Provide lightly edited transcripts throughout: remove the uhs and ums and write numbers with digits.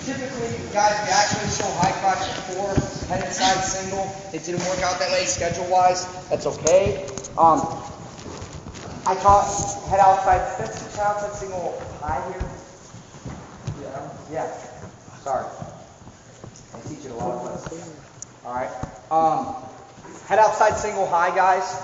Typically, guys, we actually show high crotch before, head inside single. It didn't work out that way schedule-wise. That's okay. I taught head outside, head outside single high here. Yeah. Sorry. I teach it a lot of lessons. All right. Head outside single high, guys.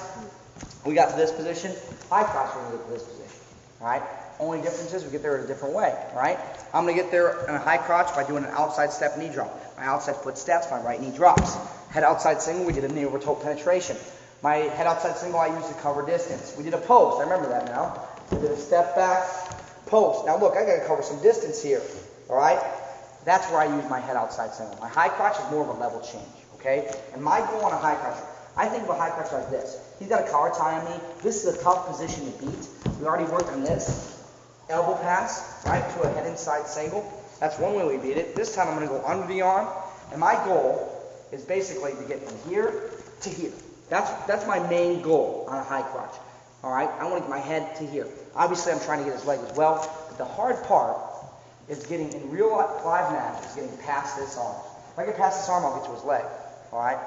We got to this position. High crotch, we're going to get to this position. All right. Only difference is we get there in a different way. All right. I'm going to get there in a high crotch by doing an outside step knee drop. My outside foot steps, my right knee drops. Head outside single, we did a knee over toe penetration. My head outside single, I used to cover distance. We did a post. I remember that now. We did a step back post. Now look, I got to cover some distance here. All right. That's where I use my head outside single. My high crotch is more of a level change. Okay. And my goal on a high crotch, I think of a high crotch like this. He's got a collar tie on me. This is a tough position to beat. We already worked on this. Elbow pass, right, to a head inside single. That's one way we beat it. This time I'm going to go under the arm. And my goal is basically to get from here to here. That's my main goal on a high crotch. All right? I want to get my head to here. Obviously, I'm trying to get his leg as well. But the hard part is getting, in real live match, is getting past this arm. If I get past this arm, I'll get to his leg. All right?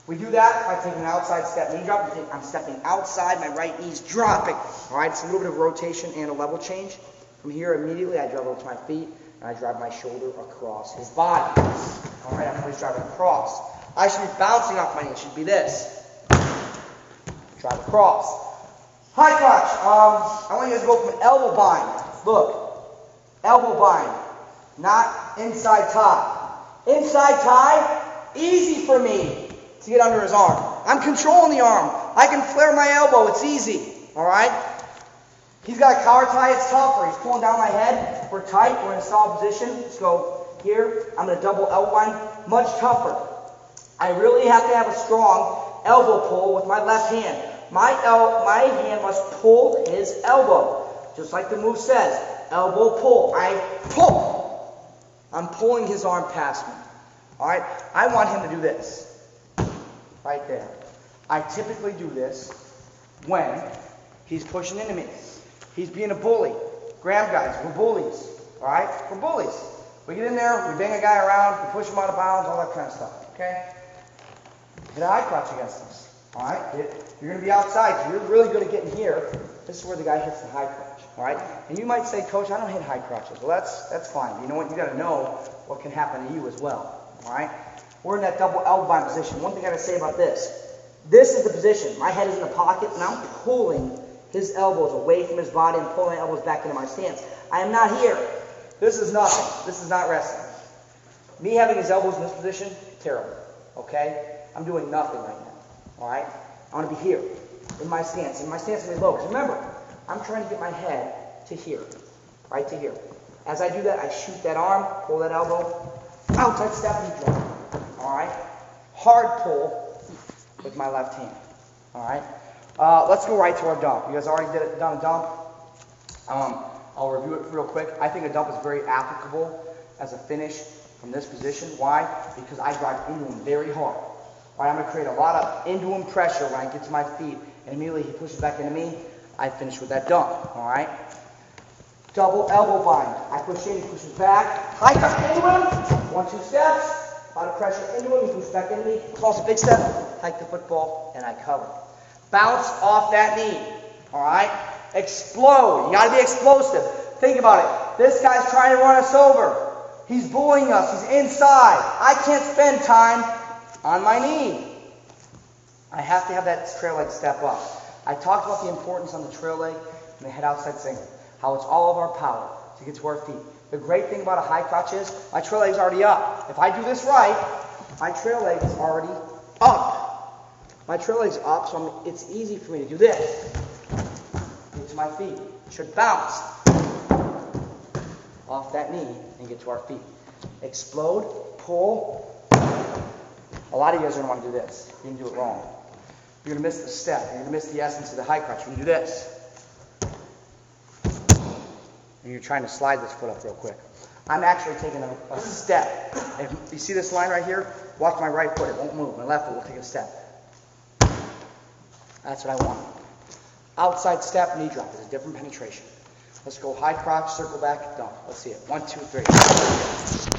We do that by taking an outside step knee drop. I'm stepping outside, my right knee's dropping. All right, it's a little bit of rotation and a level change. From here, immediately, I drive over to my feet, and I drive my shoulder across his body. All right, I'm always driving across. I should be bouncing off my knee. It should be this. Drive across. High crotch. I want you guys to go from an elbow bind. Look, elbow bind, not inside tie. Inside tie, easy for me to get under his arm. I'm controlling the arm. I can flare my elbow. It's easy. All right? He's got a collar tie. It's tougher. He's pulling down my head. We're tight. We're in a solid position. Let's go here. I'm going to double elbow line. Much tougher. I really have to have a strong elbow pull with my left hand. My hand must pull his elbow. Just like the move says. Elbow pull. I pull. I'm pulling his arm past me. All right? I want him to do this. Right there. I typically do this when he's pushing into me. He's being a bully. Graham guys, we're bullies. All right? We're bullies. We get in there, we bang a guy around, we push him out of bounds, all that kind of stuff. Okay? Hit a high crotch against us. All right? You're going to be outside. So you're really good at getting here. This is where the guy hits the high crotch. All right? And you might say, Coach, I don't hit high crotches. Well, that's fine. But you know what? You got to know what can happen to you as well. All right? We're in that double elbow bind position. One thing I got to say about this. This is the position. My head is in the pocket, and I'm pulling his elbows away from his body and pulling my elbows back into my stance. I am not here. This is nothing. This is not wrestling. Me having his elbows in this position, terrible. Okay? I'm doing nothing right now. All right? I want to be here in my stance. And my stance is going to be low. Because remember, I'm trying to get my head to here. Right to here. As I do that, I shoot that arm, pull that elbow, outside step and drop. All right? Hard pull with my left hand. All right? Let's go right to our dump. You guys already done a dump. I'll review it real quick. I think a dump is very applicable as a finish from this position. Why? Because I drive into him very hard. All right? I'm going to create a lot of into him pressure when I get to my feet, and immediately he pushes back into me. I finish with that dump. All right? Double elbow bind. I push in, he pushes back. High crotch into him. 1-2 steps. A lot of pressure into him, he pushes back into me, calls a big step, hike the football, and I cover. Bounce off that knee, all right? Explode. You got to be explosive. Think about it. This guy's trying to run us over. He's bullying us. He's inside. I can't spend time on my knee. I have to have that trail leg step up. I talked about the importance on the trail leg and the head outside single, how it's all of our power to get to our feet. The great thing about a high crotch is my trail leg's already up. If I do this right, my trail leg is already up. My trail leg's up, so it's easy for me to do this. Get to my feet. Should bounce off that knee and get to our feet. Explode, pull. A lot of you guys are going to want to do this. You're going to do it wrong. You're going to miss the step. You're going to miss the essence of the high crotch. You're going to do this. And you're trying to slide this foot up real quick. I'm actually taking a step. If you see this line right here, watch my right foot. It won't move. My left foot will take a step. That's what I want. Outside step, knee drop is a different penetration. Let's go high crotch, circle back, dump. Let's see it. 1, 2, 3.